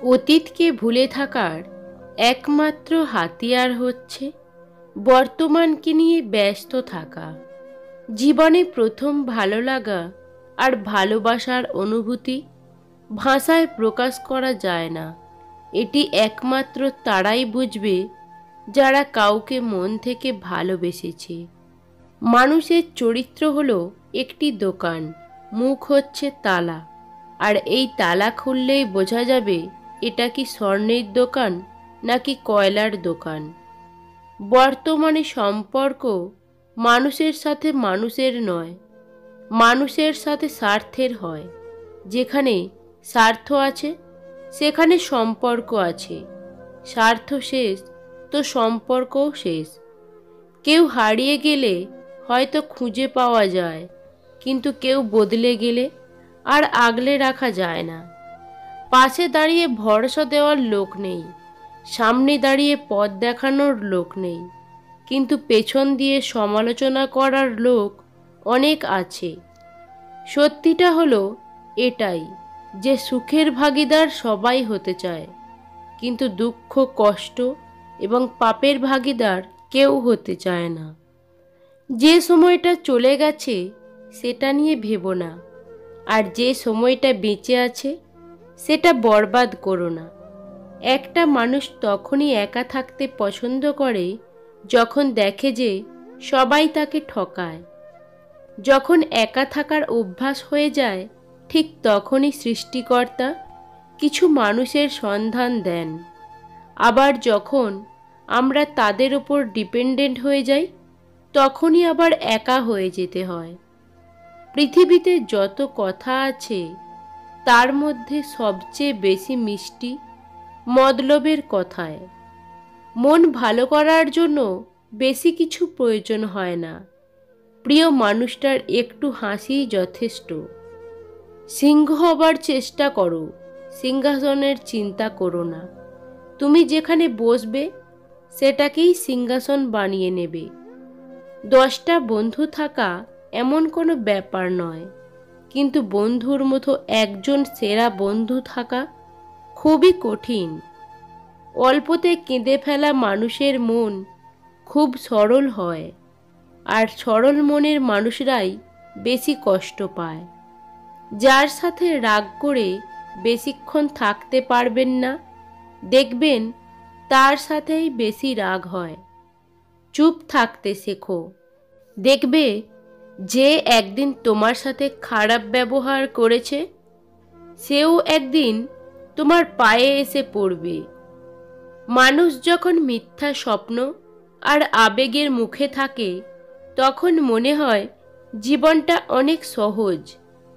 অতীতকে ভুলে থাকার একমাত্র হাতিয়ার হচ্ছে বর্তমানকে নিয়ে ব্যস্ত থাকা। জীবনে প্রথম ভালো লাগা আর ভালোবাসার অনুভূতি ভাষায় প্রকাশ করা যায় না। এটি একমাত্র তারাই বুঝবে যারা কাউকে মন থেকে ভালোবেসেছে। মানুষের চরিত্র হলো একটি দোকান, মুখ হচ্ছে তালা, আর এই তালা খুললেই বোঝা যাবে এটা কি স্বর্ণের দোকান নাকি কয়লার দোকান। বর্তমানে সম্পর্ক মানুষের সাথে মানুষের নয়, মানুষের সাথে স্বার্থের হয়। যেখানে স্বার্থ আছে সেখানে সম্পর্ক আছে, স্বার্থ শেষ তো সম্পর্কও শেষ। কেউ হারিয়ে গেলে হয়তো খুঁজে পাওয়া যায়, কিন্তু কেউ বদলে গেলে আর আগলে রাখা যায় না। পাশে দাঁড়িয়ে ভরসা দেওয়ার লোক নেই, সামনে দাঁড়িয়ে পথ দেখানোর লোক নেই, কিন্তু পেছন দিয়ে সমালোচনা করার লোক অনেক আছে। সত্যিটা হলো এটাই যে সুখের ভাগিদার সবাই হতে চায়, কিন্তু দুঃখ, কষ্ট এবং পাপের ভাগিদার কেউ হতে চায় না। যে সময়টা চলে গেছে সেটা নিয়ে ভেবো না, আর যে সময়টা বেঁচে আছে সেটা বরবাদ করো না। একটা মানুষ তখনই একা থাকতে পছন্দ করে যখন দেখে যে সবাই তাকে ঠকায়। যখন একা থাকার অভ্যাস হয়ে যায় ঠিক তখনই সৃষ্টিকর্তা কিছু মানুষের সন্ধান দেন। আবার যখন আমরা তাদের উপর ডিপেন্ডেন্ট হয়ে যাই তখনই আবার একা হয়ে যেতে হয়। পৃথিবীতে যত কথা আছে তার মধ্যে সবচেয়ে বেশি মিষ্টি মতলবের কথায়। মন ভালো করার জন্য বেশি কিছু প্রয়োজন হয় না, প্রিয় মানুষটার একটু হাসিই যথেষ্ট। সিংহ হবার চেষ্টা করো, সিংহাসনের চিন্তা করো না। তুমি যেখানে বসবে সেটাকেই সিংহাসন বানিয়ে নেবে। 10টা বন্ধু থাকা এমন কোনো ব্যাপার নয়, কিন্তু বন্ধুর মতো একজন সেরা বন্ধু থাকা খুবই কঠিন। অল্পতে কেঁদে ফেলা মানুষের মন খুব সরল হয়, আর সরল মনের মানুষরাই বেশি কষ্ট পায়। যার সাথে রাগ করে বেশিক্ষণ থাকতে পারবেন না দেখবেন তার সাথেই বেশি রাগ হয়। চুপ থাকতে শেখো, দেখবে যে একদিন তোমার সাথে খারাপ ব্যবহার করেছে সেও একদিন তোমার পায়ে এসে পড়বে। মানুষ যখন মিথ্যা স্বপ্ন আর আবেগের মুখে থাকে তখন মনে হয় জীবনটা অনেক সহজ,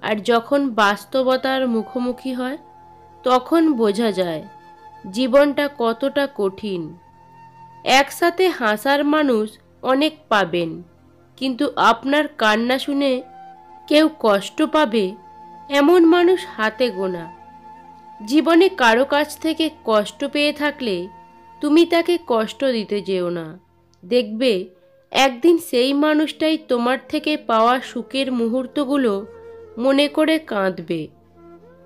আর যখন বাস্তবতার মুখোমুখি হয় তখন বোঝা যায় জীবনটা কতটা কঠিন। একসাথে হাসার মানুষ অনেক পাবেন, কিন্তু আপনার কান্না শুনে কেউ কষ্ট পাবে এমন মানুষ হাতে গোনা। জীবনে কারো কাছ থেকে কষ্ট পেয়ে থাকলে তুমি তাকে কষ্ট দিতে যেও না। দেখবে একদিন সেই মানুষটাই তোমার থেকে পাওয়া সুখের মুহূর্তগুলো মনে করে কাঁদবে।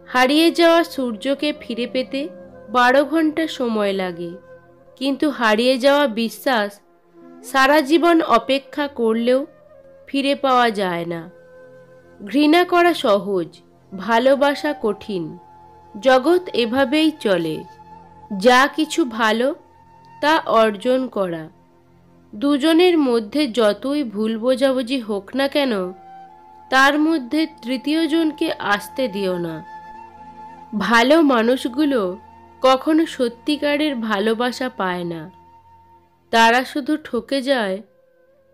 হারিয়ে যাওয়া সূর্যকে ফিরে পেতে 12 ঘন্টা সময় লাগে, কিন্তু হারিয়ে যাওয়া বিশ্বাস সারা জীবন অপেক্ষা করলেও ফিরে পাওয়া যায় না। ঘৃণা করা সহজ, ভালোবাসা কঠিন। জগৎ এভাবেই চলে। যা কিছু ভালো তা অর্জন করা। দুজনের মধ্যে যতই ভুল বোঝাবুঝি হোক না কেন তার মধ্যে তৃতীয় জনকে আসতে দিও না। ভালো মানুষগুলো কখনো সত্যিকারের ভালোবাসা পায় না, তারা শুধু ঠকে যায়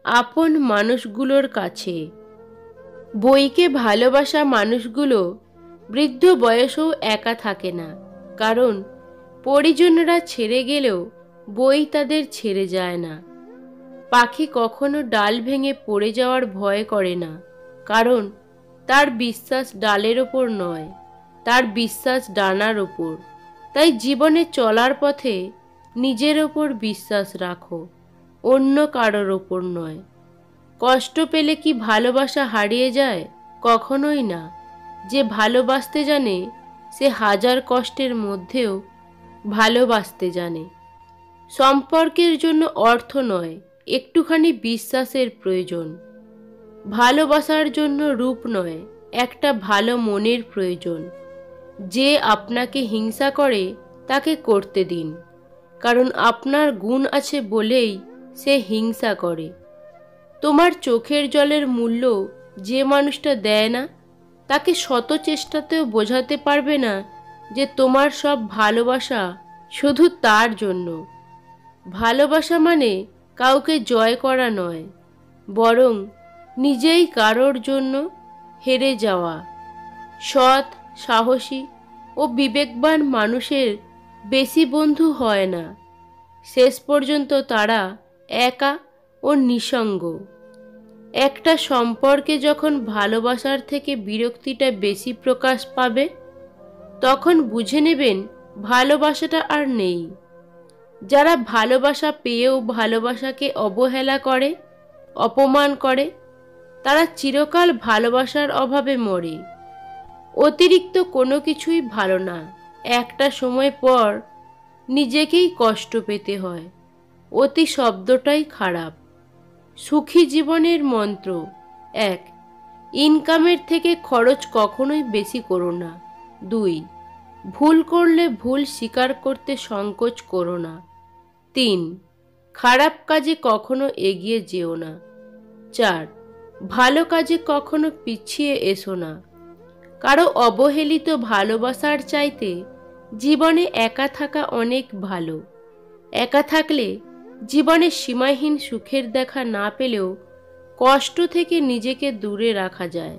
আপন মানুষগুলোর কাছে। বইকে ভালোবাসা মানুষগুলো বৃদ্ধ বয়সেও একা থাকে না, কারণ পরিজনরা ছেড়ে গেলেও বই তাদের ছেড়ে যায় না। পাখি কখনো ডাল ভেঙে পড়ে যাওয়ার ভয় করে না, কারণ তার বিশ্বাস ডালের ওপর নয়, তার বিশ্বাস ডানার ওপর। তাই জীবনে চলার পথে নিজের ওপর বিশ্বাস রাখো, অন্য কারোর ওপর নয়। কষ্ট পেলে কি ভালোবাসা হারিয়ে যায়? কখনোই না। যে ভালোবাসতে জানে সে হাজার কষ্টের মধ্যেও ভালোবাসতে জানে। সম্পর্কের জন্য অর্থ নয়, একটুখানি বিশ্বাসের প্রয়োজন। ভালোবাসার জন্য রূপ নয়, একটা ভালো মনের প্রয়োজন। যে আপনাকে হিংসা করে তাকে করতে দিন, কারণ আপনার গুণ আছে বলেই সে হিংসা করে। তোমার চোখের জলের মূল্য যে মানুষটা দেয় না, তাকে শত চেষ্টাতেও বোঝাতে পারবে না যে তোমার সব ভালোবাসা শুধু তার জন্য। ভালোবাসা মানে কাউকে জয় করা নয়, বরং নিজেই কারোর জন্য হেরে যাওয়া। সৎ, সাহসী ও বিবেকবান মানুষের বেশি বন্ধু হয় না। শেষ পর্যন্ত তারা একা ও নিঃসঙ্গ। একটা সম্পর্কে যখন ভালোবাসার থেকে বিরক্তিটা বেশি প্রকাশ পাবে, তখন বুঝে নেবেন ভালোবাসাটা আর নেই। যারা ভালোবাসা পেয়েও ভালোবাসাকে অবহেলা করে, অপমান করে, তারা চিরকাল ভালোবাসার অভাবে মরে। অতিরিক্ত কোনো কিছুই ভালো না। একটা সময় পর নিজেকেই কষ্ট পেতে হয়। অতি শব্দটাই খারাপ। সুখী জীবনের মন্ত্র: 1. ইনকামের থেকে খরচ কখনোই বেশি করো না। 2. ভুল করলে ভুল স্বীকার করতে সংকোচ করো না। 3. খারাপ কাজে কখনো এগিয়ে যেও না। 4. ভালো কাজে কখনো পিছিয়ে এসো না। কারো অবহেলিত ভালোবাসার চাইতে জীবনে একা থাকা অনেক ভালো। একা থাকলে জীবনে সীমাহীন সুখের দেখা না পেলেও কষ্ট থেকে নিজেকে দূরে রাখা যায়।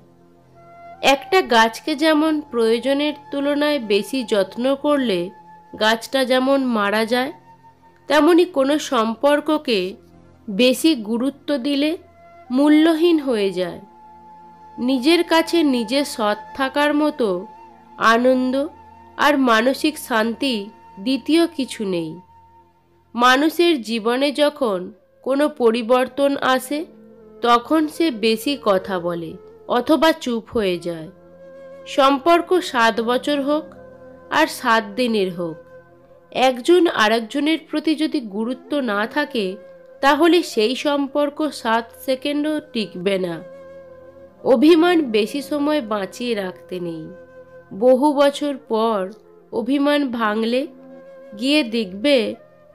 একটা গাছকে যেমন প্রয়োজনের তুলনায় বেশি যত্ন করলে গাছটা যেমন মারা যায়, তেমনি কোনো সম্পর্ককে বেশি গুরুত্ব দিলে মূল্যহীন হয়ে যায়। নিজের কাছে নিজে সৎ থাকার মতো আনন্দ আর মানসিক শান্তি দ্বিতীয় কিছু নেই। মানুষের জীবনে যখন কোনো পরিবর্তন আসে, তখন সে বেশি কথা বলে অথবা চুপ হয়ে যায়। সম্পর্ক 7 বছর হোক আর 7 দিনের হোক, একজন আরেকজনের প্রতি যদি গুরুত্ব না থাকে, তাহলে সেই সম্পর্ক 7 সেকেন্ডও টিকবে না। অভিমান বেশি সময় বাঁচিয়ে রাখতে নেই। বহু বছর পর অভিমান ভাঙলে গিয়ে দেখবে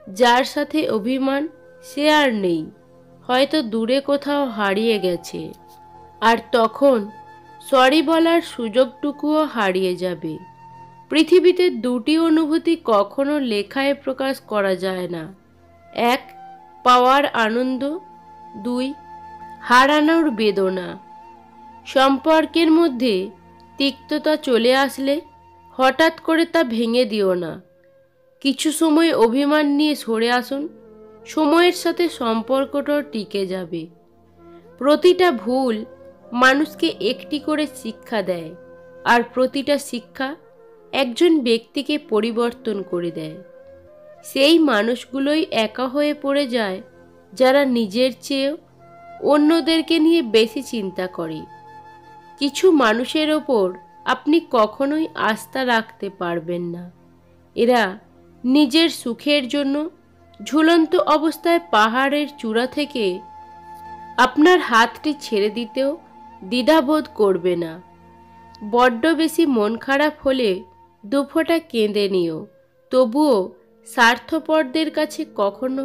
যার সাথে অভিমান সে আর নেই, হয়তো দূরে কোথাও হারিয়ে গেছে। আর তখন সরি বলার সুযোগটুকুও হারিয়ে যাবে। পৃথিবীতে 2টি অনুভূতি কখনো লেখায় প্রকাশ করা যায় না: 1. পাওয়ার আনন্দ, 2. হারানোর বেদনা। সম্পর্কের মধ্যে তিক্ততা চলে আসলে হঠাৎ করে তা ভেঙে দিও না। কিছু সময় অভিমান নিয়ে সরে আসুন, সময়ের সাথে সম্পর্কটাও টিকে যাবে। প্রতিটা ভুল মানুষকে একটি করে শিক্ষা দেয়, আর প্রতিটা শিক্ষা একজন ব্যক্তিকে পরিবর্তন করে দেয়। সেই মানুষগুলোই একা হয়ে পড়ে যায় যারা নিজের চেয়েও অন্যদেরকে নিয়ে বেশি চিন্তা করে। কিছু মানুষের ওপর আপনি কখনোই আস্থা রাখতে পারবেন না। এরা নিজের সুখের জন্য ঝুলন্ত অবস্থায় পাহাড়ের চূড়া থেকে আপনার হাতটি ছেড়ে দিতেও দ্বিধাবোধ করবে না। বড্ড বেশি মন খারাপ হলে 2 ফোঁটা কেঁদে নিও, তবুও স্বার্থপরদের কাছে কখনো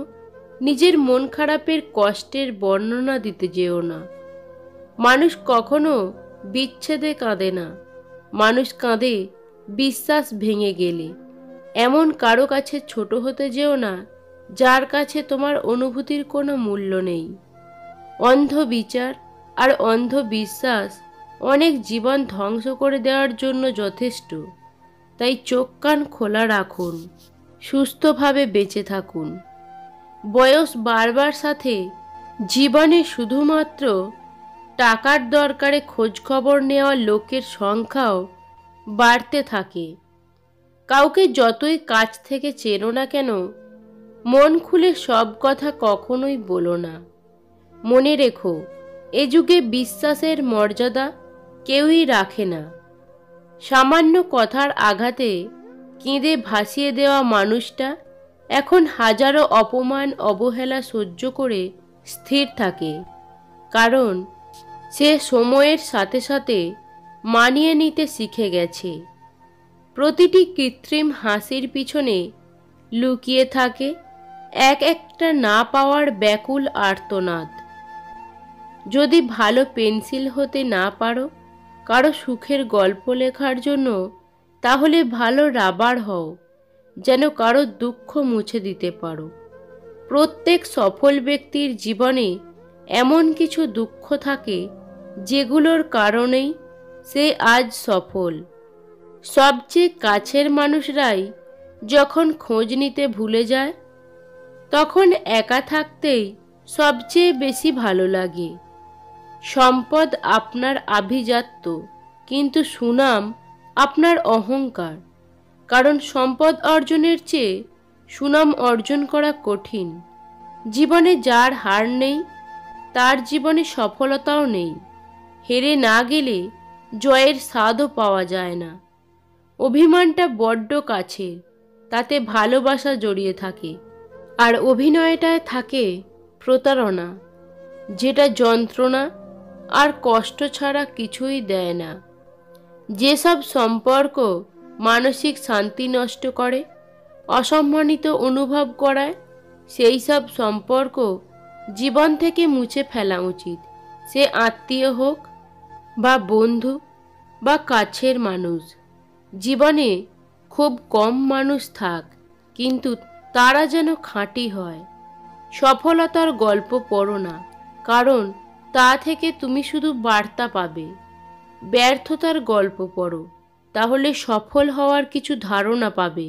নিজের মন খারাপের কষ্টের বর্ণনা দিতে যেও না। মানুষ কখনো বিচ্ছেদে কাঁদে না, মানুষ কাঁদে বিশ্বাস ভেঙে গেলে। এমন কারো কাছে ছোট হতে যেও না যার কাছে তোমার অনুভূতির কোনো মূল্য নেই। অন্ধ বিচার আর অন্ধ বিশ্বাস অনেক জীবন ধ্বংস করে দেওয়ার জন্য যথেষ্ট। তাই চোখ কান খোলা রাখুন, সুস্থভাবে বেঁচে থাকুন। বয়স বাড়বার সাথে জীবনে শুধুমাত্র টাকার দরকারে খোঁজখবর নেওয়া লোকের সংখ্যাও বাড়তে থাকে। কাউকে যতই কাছ থেকে চেনো না কেন, মন খুলে সব কথা কখনোই বলো না। মনে রেখো, এ যুগে বিশ্বাসের মর্যাদা কেউই রাখে না। সামান্য কথার আঘাতে কেঁদে ভাসিয়ে দেওয়া মানুষটা এখন হাজারো অপমান অবহেলা সহ্য করে স্থির থাকে, কারণ সে সময়ের সাথে সাথে মানিয়ে নিতে শিখে গেছে। প্রতিটি কৃত্রিম হাসির পিছনে লুকিয়ে থাকে এক একটা না পাওয়ার ব্যাকুল আর্তনাদ। যদি ভালো পেন্সিল হতে না পারো কারো সুখের গল্প লেখার জন্য, তাহলে ভালো রাবার হও, যেন কারো দুঃখ মুছে দিতে পারো। প্রত্যেক সফল ব্যক্তির জীবনে এমন কিছু দুঃখ থাকে যেগুলোর কারণেই সে আজ সফল। সবচেয়ে কাছের মানুষরাই যখন খোঁজ নিতে ভুলে যায়, তখন একা থাকতেই সবচেয়ে বেশি ভালো লাগে। সম্পদ আপনার আভিজাত্য, কিন্তু সুনাম আপনার অহংকার। কারণ সম্পদ অর্জনের চেয়ে সুনাম অর্জন করা কঠিন। জীবনে যার হার নেই, তার জীবনে সফলতাও নেই। হেরে না গেলে জয়ের স্বাদও পাওয়া যায় না। অভিমানটা বড্ড কাছের, তাতে ভালোবাসা জড়িয়ে থাকে। আর অভিনয়টায় থাকে প্রতারণা, যেটা যন্ত্রণা আর কষ্ট ছাড়া কিছুই দেয় না। যেসব সম্পর্ক মানসিক শান্তি নষ্ট করে, অসম্মানিত অনুভব করায়, সেই সব সম্পর্ক জীবন থেকে মুছে ফেলা উচিত। সে আত্মীয় হোক বা বন্ধু বা কাছের মানুষ। জীবনে খুব কম মানুষ থাক, কিন্তু তারা যেন খাঁটি হয়। সফলতার গল্প পড়ো না, কারণ তা থেকে তুমি শুধু বার্তা পাবে। ব্যর্থতার গল্প পড়ো, তাহলে সফল হওয়ার কিছু ধারণা পাবে।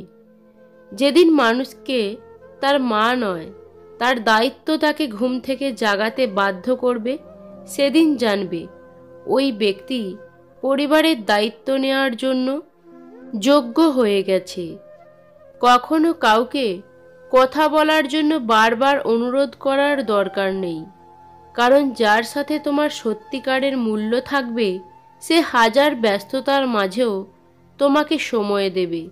যেদিন মানুষকে তার মা নয়, তার দায়িত্ব তাকে ঘুম থেকে জাগাতে বাধ্য করবে, সেদিন জানবে ওই ব্যক্তি পরিবারের দায়িত্ব নেওয়ার জন্য যোগ্য হয়ে গেছে। কখনো কাউকে কথা বলার জন্য বারবার অনুরোধ করার দরকার নেই, কারণ যার সাথে তোমার সত্যিকারের মূল্য থাকবে, সে হাজার ব্যস্ততার মাঝেও তোমাকে সময় দেবে।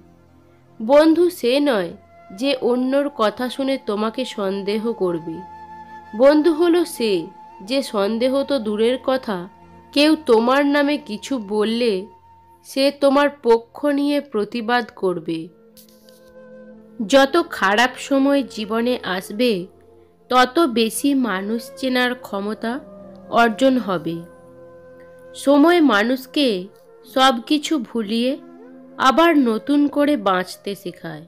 বন্ধু সে নয় যে অন্যর কথা শুনে তোমাকে সন্দেহ করবে। বন্ধু হলো সে যে সন্দেহ তো দূরের কথা, কেউ তোমার নামে কিছু বললে সে তোমার পক্ষ নিয়ে প্রতিবাদ করবে। যত খারাপ সময় জীবনে আসবে, তত বেশি মানুষ চেনার ক্ষমতা অর্জন হবে। সময় মানুষকে সব কিছু ভুলিয়ে আবার নতুন করে বাঁচতে শেখায়।